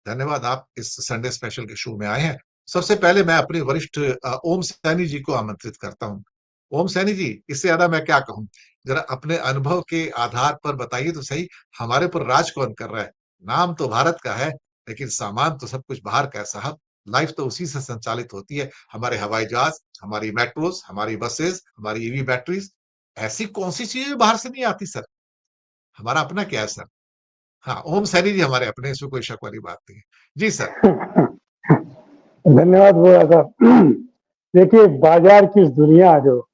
धन्यवाद, आप इस संडे स्पेशल के शो में आए हैं। सबसे पहले मैं अपने वरिष्ठ ओम सैनी जी को आमंत्रित करता हूँ। ओम सैनी जी, इससे ज़्यादा मैं क्या कहूँ? ज़रा अपने अनुभव के आधार पर बताइए तो सही, हमारे ऊपर राज कौन कर रहा है? नाम तो भारत का है, लेकिन सामान तो सब कुछ बाहर का है साहब। लाइफ तो उसी से संचालित होती है। हमारे हवाई जहाज़, हमारी मेट्रोज़, हमारी बसेज़, हमारी ईवी बैटरीज़, ऐसी कौन-सी चीज़ें बाहर से नहीं आती सर? हमारा अपना क्या है सर? हाँ, ओम सैनी जी हमारे अपने, इसमें कोई शक वाली बात नहीं है। जी सर। धन्यवाद बोला था। देखिए, बाजार की इस दुनिया जो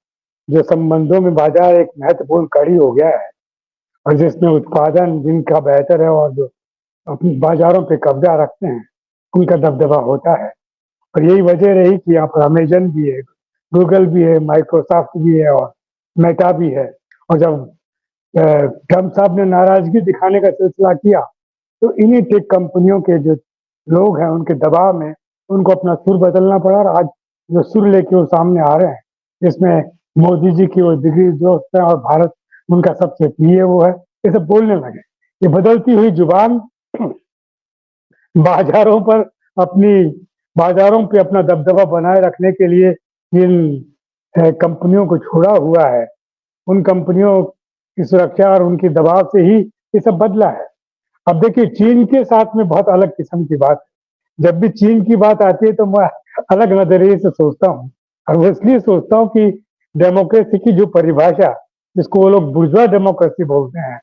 जो संबंधों में बाजार एक महत्वपूर्ण कड़ी हो गया है, और जिसमें उत्पादन जिनका बेहतर है और जो अपनी बाजारों पे कब्जा रखते हैं, उनका दबदबा होता है। और यही वजह रही कि यहाँ पर अमेजन भी है, गूगल भी है, माइक्रोसॉफ्ट भी है और मेटा भी है। और जब ट्रम्प साहब ने नाराजगी दिखाने का सिलसिला किया, तो इन्हीं टेक कंपनियों के जो लोग हैं, उनके दबाव में उनको अपना सुर बदलना पड़ा, और आज जो सुर लेके वो सामने आ रहे हैं, जिसमें मोदी जी की वो जिगरी दोस्त है और भारत उनका सबसे प्रिय वो है, ये सब बोलने लगे। ये बदलती हुई जुबान बाजारों पर अपनी बाजारों पे अपना दबदबा बनाए रखने के लिए जिन कंपनियों को छोड़ा हुआ है, उन कंपनियों की सुरक्षा और उनके दबाव से ही ये सब बदला है। अब देखिए, चीन के साथ में बहुत अलग किस्म की बात है। जब भी चीन की बात आती है तो मैं अलग नजरिए से सोचता हूँ, और वो इसलिए सोचता हूँ कि डेमोक्रेसी की जो परिभाषा, जिसको वो लोग बुर्जुआ डेमोक्रेसी बोलते हैं,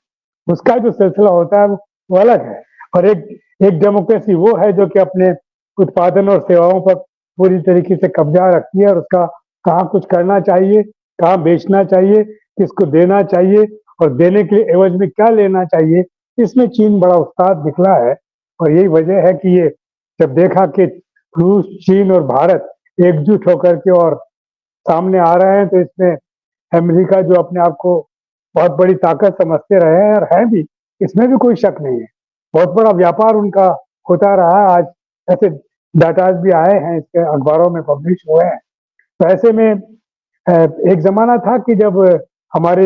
उसका जो सिलसिला होता है वो अलग है। और एक एक डेमोक्रेसी वो है जो कि अपने उत्पादन और सेवाओं पर पूरी तरीके से कब्जा रखती है, और उसका कहाँ कुछ करना चाहिए, कहाँ बेचना चाहिए, किसको देना चाहिए, और देने के लिए एवज में क्या लेना चाहिए, इसमें चीन बड़ा उस्ताद निकला है। और यही वजह है कि ये जब देखा कि रूस, चीन और भारत एकजुट होकर के और सामने आ रहे हैं, तो इसमें अमेरिका जो अपने आप को बहुत बड़ी ताकत समझते रहे हैं, और है भी, इसमें भी कोई शक नहीं है। बहुत बड़ा व्यापार उनका होता रहा है। आज ऐसे डाटाज भी आए हैं, इसके अखबारों में पब्लिश हुए हैं। तो ऐसे में एक जमाना था कि जब हमारे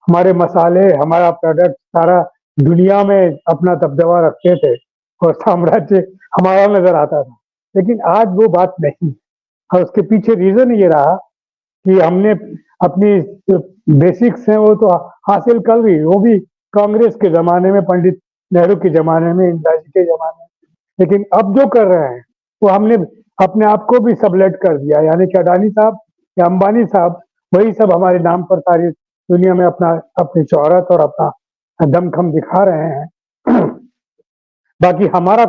हमारे मसाले, हमारा प्रोडक्ट सारा दुनिया में अपना दबदबा रखते थे और साम्राज्य हमारा नजर आता था। लेकिन आज वो बात नहीं। और उसके पीछे रीजन ये रहा कि हमने अपनी जो बेसिक्स हैं वो तो हासिल कर ली, वो भी कांग्रेस के जमाने में, पंडित नेहरू के जमाने में, इंदिरा जी के जमाने में। लेकिन अब जो कर रहे हैं वो हमने अपने आप को भी सबलेट कर दिया, यानी कि अडानी साहब या अंबानी साहब वही सब हमारे नाम पर सारी दुनिया में अपना अपनी शोहरत और अपना दमखम दिखा रहे हैं। बाकी हमारा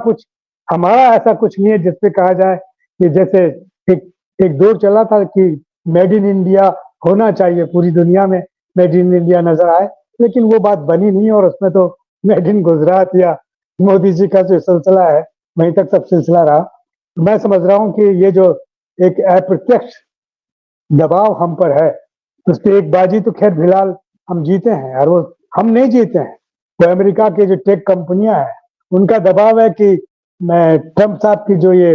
ऐसा कुछ नहीं है जिसपे कहा जाए कि जैसे एक एक दौर चला था कि मेड इन इंडिया होना चाहिए, पूरी दुनिया में मेड इन इंडिया नजर आए, लेकिन वो बात बनी नहीं, और उसमें तो मेड इन गुजरात या मोदी जी का जो सिलसिला है, वहीं तक सब सिलसिला रहा। मैं समझ रहा हूँ कि ये जो एक अप्रत्यक्ष दबाव हम पर है, उस पर एक बाजी तो खैर फिलहाल हम जीते हैं, और वो हम नहीं जीते हैं, वो अमेरिका के जो टेक कंपनियां हैं, उनका दबाव है कि मैं ट्रम्प साहब की जो ये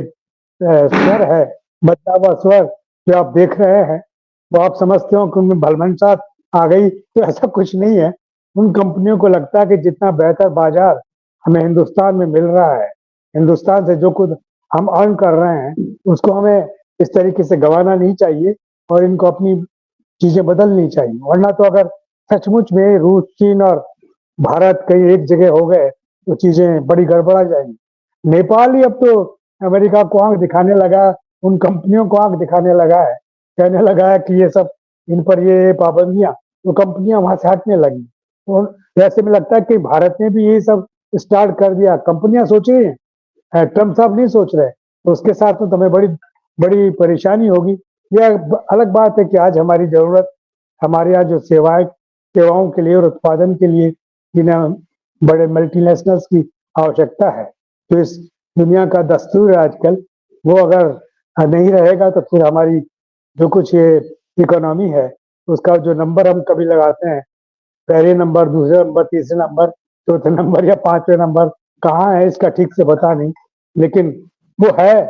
स्वर है, बदला हुआ स्वर जो आप देख रहे हैं, वो आप समझते हो कि उनमें भलमनसाहत आ गई, तो ऐसा कुछ नहीं है। उन कंपनियों को लगता है कि जितना बेहतर बाजार हमें हिंदुस्तान में मिल रहा है, हिंदुस्तान से जो कुछ हम अर्न कर रहे हैं, उसको हमें इस तरीके से गंवाना नहीं चाहिए, और इनको अपनी चीजें बदलनी चाहिए। वरना तो अगर सचमुच में रूस, चीन और भारत कहीं एक जगह हो गए तो चीजें बड़ी गड़बड़ा जाएंगी। नेपाल ही अब तो अमेरिका को आंख दिखाने लगा, उन कंपनियों को आंख दिखाने लगा है, कहने लगा है कि ये सब इन पर ये पाबंदियां, तो कंपनियां वहां से हटने लगी। तो वैसे में लगता है कि भारत ने भी यही सब स्टार्ट कर दिया। कंपनियां सोच रही हैं, ट्रम्प साहब नहीं सोच रहे, तो उसके साथ में तुम्हें बड़ी बड़ी परेशानी होगी। यह अलग बात है कि आज हमारी जरूरत, हमारे यहाँ जो सेवाओं के लिए और उत्पादन के लिए जिन्हें बड़े मल्टीनेशनल्स की आवश्यकता है, तो इस दुनिया का दस्तूर है आजकल, वो अगर नहीं रहेगा तो फिर हमारी जो कुछ ये इकोनॉमी है, उसका जो नंबर हम कभी लगाते हैं, पहले नंबर, दूसरे नंबर, तीसरे नंबर, चौथे नंबर या पांचवें नंबर, कहाँ है इसका ठीक से पता नहीं, लेकिन वो है,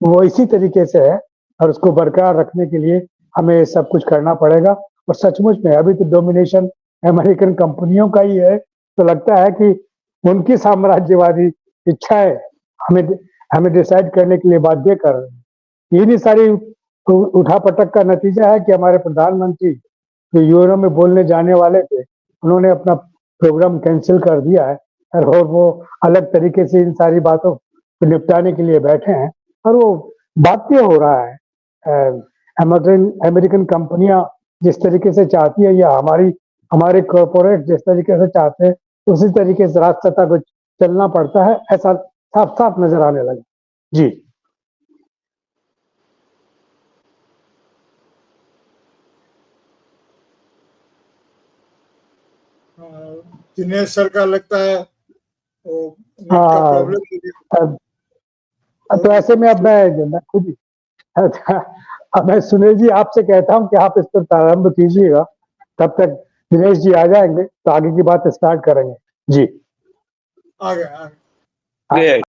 वो इसी तरीके से है। और उसको बरकरार रखने के लिए हमें सब कुछ करना पड़ेगा। और सचमुच में अभी तो डोमिनेशन अमेरिकन कंपनियों का ही है, तो लगता है कि उनकी साम्राज्यवादी इच्छाएं हमें हमें डिसाइड करने के लिए बाध्य कर रहे हैं। इन्हीं सारी उठापटक का नतीजा है कि हमारे प्रधानमंत्री जो यूएनओ में बोलने जाने वाले थे, उन्होंने अपना प्रोग्राम कैंसिल कर दिया है और वो अलग तरीके से इन सारी बातों को निपटाने के लिए बैठे हैं और वो बाध्य हो रहा है। अमेरिकन कंपनियां जिस तरीके से चाहती है या हमारे कॉर्पोरेट जिस तरीके से चाहते हैं, उसी तरीके से राजसत्ता को चलना पड़ता है, ऐसा साफ साफ नजर आने लगा। जी दिनेश सर का लगता है वो प्रॉब्लम। तो ऐसे में अब मैं खुद ही अब मैं सुनील जी आपसे कहता हूं कि आप इस पर प्रारंभ कीजिएगा, तब तक दिनेश जी आ जाएंगे तो आगे की बात स्टार्ट करेंगे। जी आ गए